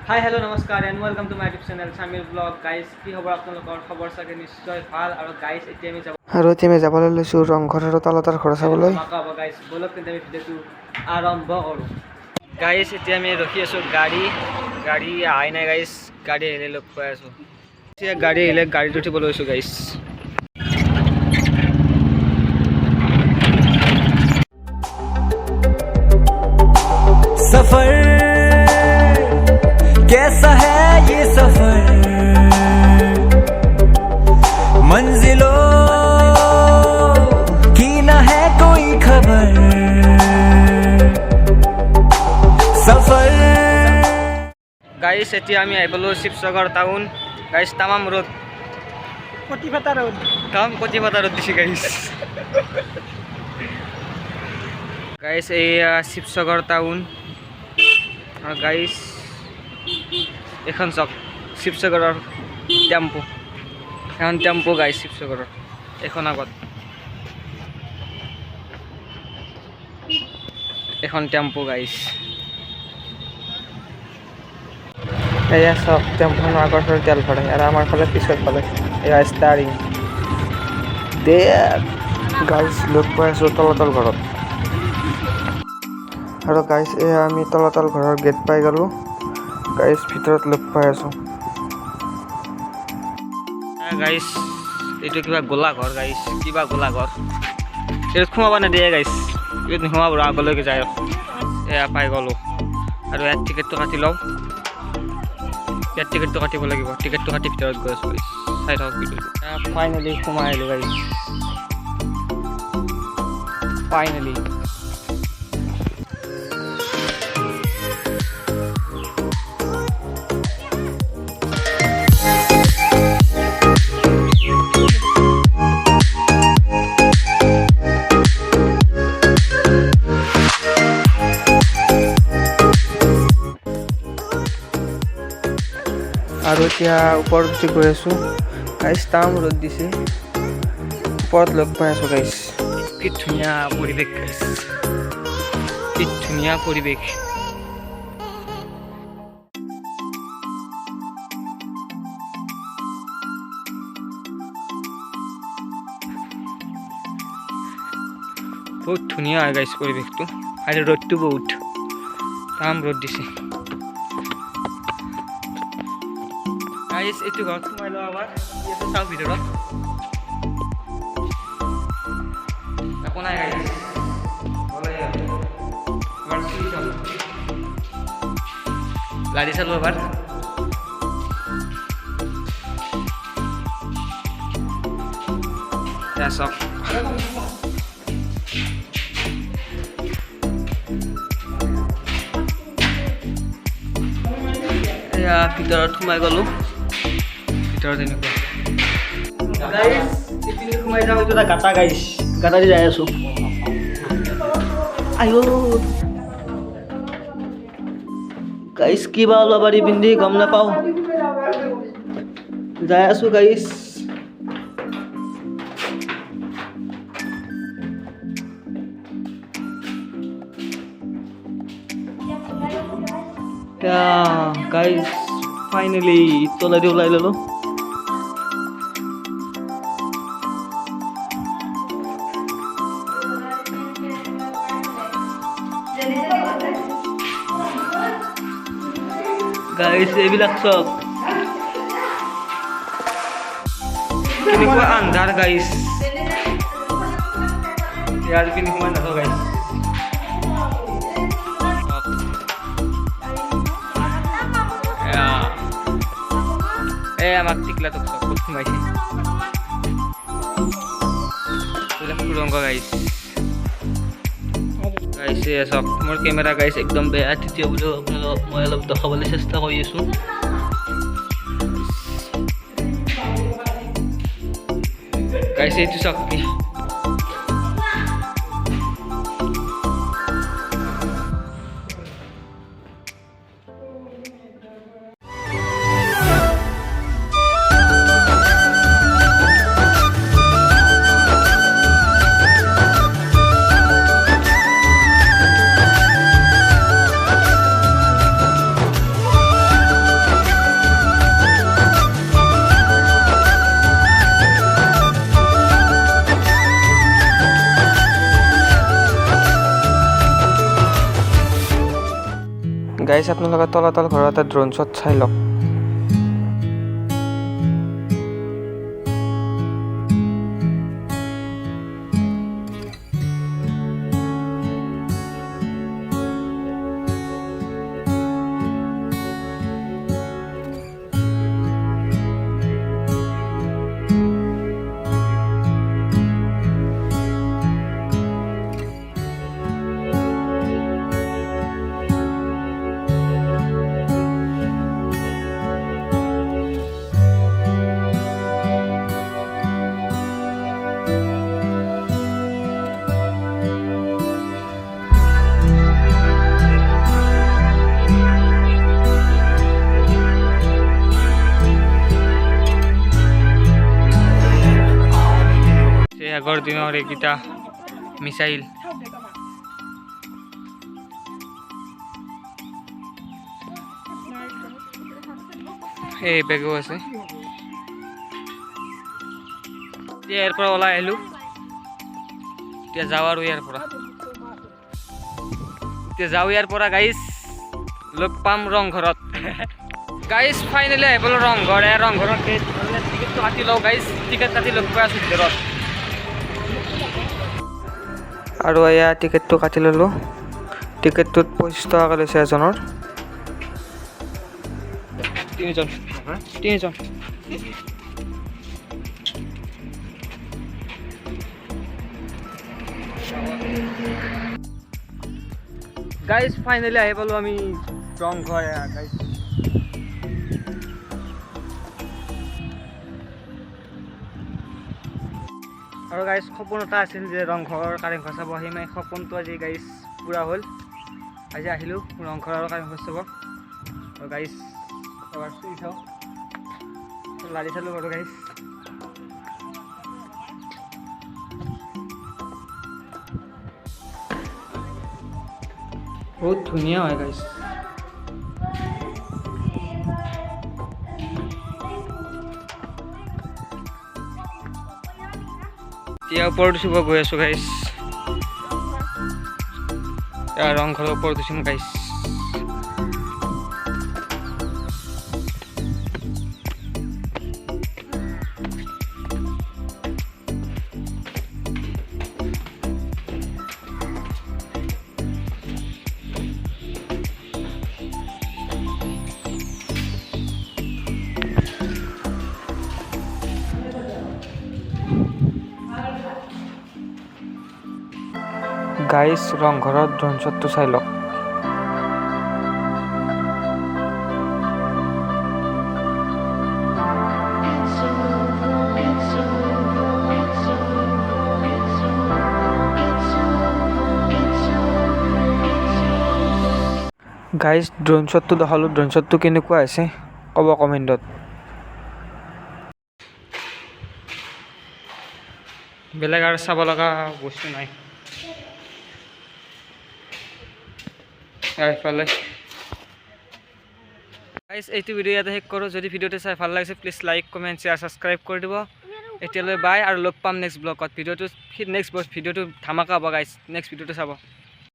Hi hello' নমস্কাৰ and welcome to my YouTube channel স্বামীৰ blog guys কি খবৰ আপোনালোকৰ খবৰ চাগে নিশ্চয় ভাল আৰু গাইজ এতিয়া আমি যাবলৈ লৈছোঁ ৰংঘৰ আৰু তলাতল ঘৰ চাবলৈ। গাইজ বলক তেন্তে আমি ভিডিঅ'টো আৰম্ভ কৰোঁ। গাইজ এতিয়া আমি ৰখি আছোঁ গাড়ী আহাই নাই গাইজ, গাড়ী আহিলে লগ পাই আছোঁ। এতিয়া গাড়ী আহিলে গাড়ীত উঠিব লৈছোঁ গাইজ। सफर कैसा है ये सफर मंजिलों की न है कोई खबर सफर গাইজ এতিয়া আমি আহি পালোঁ শিৱসাগৰ টাউন। গাইজ তামাম ৰ'দ, কটিফাটা ৰ'দ দিছে গাইজ। গাইজ এইয়া শিৱসাগৰ টাউন আৰু গাইজ এখন চাওক শিৱসাগৰৰ টেম্পু, এখন টেম্পু গাইজ শিৱসাগৰৰ এখন আগত এখন টেম্পু গাইজ। এয়া চাওক টেম্পুখনৰ আগৰ ফালে তেল ভৰাই আৰু আমাৰ ফালে পিছৰ ফালে এয়া ষ্টাৰিং দে গাইজ লগ পাই আছোঁ তলাতল ঘৰত। আৰু গাইজ এয়া আমি তলাতল ঘৰৰ গেট পাই গ'লোঁ। গাইজ ভিতৰত লগ পাই আছোঁ। গাইজ এইটো কিবা গোলাঘৰ গাইজ, কিবা গোলাঘৰ এইটোত সোমাব নিদিয়ে গাইজ, এইটোত নোসোমাব আগলৈকে যায়। এয়া পাই গ'লোঁ আৰু ইয়াত টিকেটটো কাটি লওঁ। ইয়াত টিকেটটো কাটিব লাগিব, টিকেটটো কাটি ভিতৰত গৈ আছোঁ গাইজ। চাই থাকক ভিডিঅ'টো। ফাইনেলি সোমাই আহিলোঁ গাইজ, ফাইনেলি। আৰু এতিয়া ওপৰত উঠি গৈ আছোঁ গাইজ। তাম ৰ'দ দিছে, ওপৰত লগ পাই আছোঁ গাইজ। কি ধুনীয়া পৰিৱেশ গাইজ, কি ধুনীয়া পৰিৱেশ। বহুত ধুনীয়া হয় গাইজ পৰিৱেশটো, আৰু ৰ'দটো বহুত তাম ৰ'দ দিছে গাইজ। এইটো ঘৰত সোমাই লওঁ আবাৰ, ইয়াতে চাওঁ ভিতৰত একো নাই গাইজ। লাৰি চালোঁ এবাৰ। চাওক এয়া ভিতৰত সোমাই গ'লোঁ। ভিতৰত এনেকুৱা গাইজ, এইপিনে সোমাই যাওঁ। এইটো এটা গাটা গাইজ, গাটা দি যাই আছোঁ। আইঅ গাইজ, কিবা অলপ পাৰি পিন্ধি গম নাপাওঁ, যাই আছোঁ গাইজ। গাইজ ফাইনেলি তলেদি ওলাই ল'লোঁ। গাইজ এইবিলাক চব কেনেকুৱা আন্ধাৰ গাইজ, ইয়াৰ পিনে সোমাই নাথাকোঁ গাইজ। আমাক টিকলাটোক চব ক'ত সোমাইছে এইবিলাক সুৰংগ গাইজ। গাইছে চব মোৰ কেমেৰা গাইজ একদম বেয়া, তেতিয়া বোলো আপোনালোকক মই অলপ দেখাবলৈ চেষ্টা কৰি আছোঁ। গাইছে এইটো চাওক কি গাইছ আপোনালোকে তলাতল ঘৰৰ এটা ড্ৰোন শ্বট চাই লওক। আগৰ দিনৰ এইকেইটা মিছাইল এই বেগো আছে। এতিয়া ইয়াৰ পৰা ওলাই আহিলোঁ, এতিয়া যাওঁ আৰু ইয়াৰ পৰা গাইজ লগ পাম ৰংঘৰত। গাইজ ফাইনেলি আহি পালোঁ ৰংঘৰ। ৰংঘৰত টিকেটটো কাটি লওঁ গাইজ, টিকেট কাটি লগ পাই আছোঁ ভিতৰত। আৰু এয়া টিকেটটো কাটি ল'লোঁ। টিকেটটোত 25 টকাকৈ লৈছে এজনৰ। তিনিজন গাইজ ফাইনেলি আহি পালোঁ আমি ৰংঘৰ। গাইজ আৰু গাইজ সপোন এটা আছিল যে ৰংঘৰ কাৰেংঘৰ চাব আহিম। এই সপোনটো আজি গাইজ পূৰা হ'ল। আজি আহিলোঁ ৰংঘৰ আৰু কাৰেংঘৰ চাব। আৰু গাইজ এবাৰ চুই চাওঁ, লাৰি চালোঁ বাৰু গাইজ। বহুত ধুনীয়া হয় গাইজ। এতিয়া ওপৰত উঠিব গৈ আছোঁ গাইজ। ৰংঘৰৰ ওপৰত উঠিম গাইজ। গাইছ ৰংঘৰত ড্ৰোন শ্বটটো চাই লওক। গাইছ ড্ৰোন শ্বটটো দেখালোঁ, ড্ৰোন শ্বটটো কেনেকুৱা হৈছে ক'ব কমেণ্টত। বেলেগ আৰু চাব লগা বস্তু নাই। এইফালে গাইজ এইটো ভিডিঅ' ইয়াতে শেষ কৰোঁ। যদি ভিডিঅ'টো চাই ভাল লাগিছে please like, comment, share, subscribe কৰি দিব। এতিয়ালৈ বাই আৰু লগ পাম নেক্সট ব্লগত। ভিডিঅ'টো ধামাকা হ'ব গাইজ। নেক্সট ভিডিঅ'টো চাব।